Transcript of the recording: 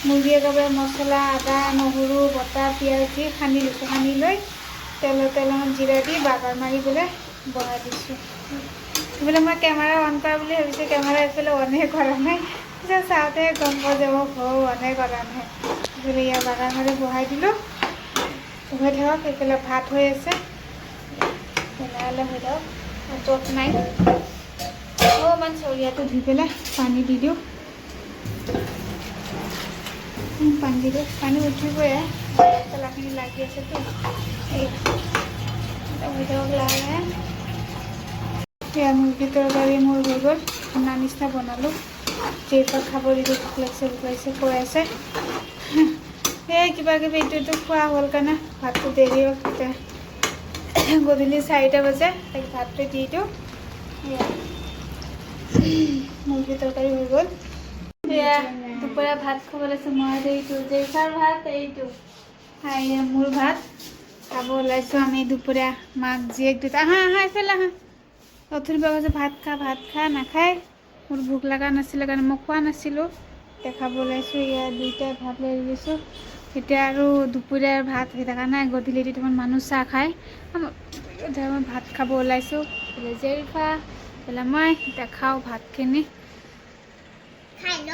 মুৰ্গী একেবাৰে মছলা আদা নহৰু বটা পিঁয়াজ দি সানি লৈছোঁ সানি লৈ তেলত জিৰা দি বাগাৰ মাৰি পেলাই বহাই দিছোঁ এইফালে মই কেমেৰা অন কৰা বুলি ভাবিছোঁ কেমেৰা এইফালে অনে কৰা নাই পিছত চাওঁতে গম পোৱা যাব অনে কৰা নাই এইফালে ইয়াৰ বাগাৰ মাৰি বহাই দিলোঁ হৈ থাকক এইফালে ভাত হৈ আছে তেনেহ'লে হৈ থাকক তত নাই অকণমান চৰিয়াটো ধুই পেলাই পানী দি দিওঁ পানী দি দিওঁ পানী উঠিবই মছলাখিনি লাগি আছেতো এই হৈ থাকক লাহে লাহে এয়া মুৰ্গী তৰকাৰী মোৰ হৈ গ'ল খানা নিচিনা বনালোঁ যিহেতু খাব দিলোঁ ভোক লাগিছে কৈ আছে এই কিবা কিবি ইটো খোৱা হ'ল কাৰণে ভাতটো দেৰি হ'ল এতিয়া গধূলি 4টা বাজে তাক ভাতটো দি দিওঁ মুৰ্গী তৰকাৰী হৈ গ'ল এয়া দুপৰীয়া ভাত খাব লৈছোঁ মই এইটো জেইচাৰ ভাত এইটো এয়া মোৰ ভাত খাব ওলাইছোঁ আমি দুপৰীয়া মাক জীয়েক দুটা আহা এইফালে আহা অথনিৰ পৰা কৈছে ভাত খা নাখায় মোৰ ভোক লগা নাছিলে কাৰণে মই খোৱা নাছিলোঁ এতিয়া খাব ওলাইছোঁ ইয়াত দুইটাই ভাত লৈ দিছোঁ এতিয়া আৰু দুপৰীয়াৰ ভাত হৈ থকা নাই গধূলি দুটামান মানুহ চাহ খায় এতিয়া মই ভাত খাব ওলাইছোঁ জেৰিফা মই এতিয়া খাওঁ ভাতখিনি খাই ন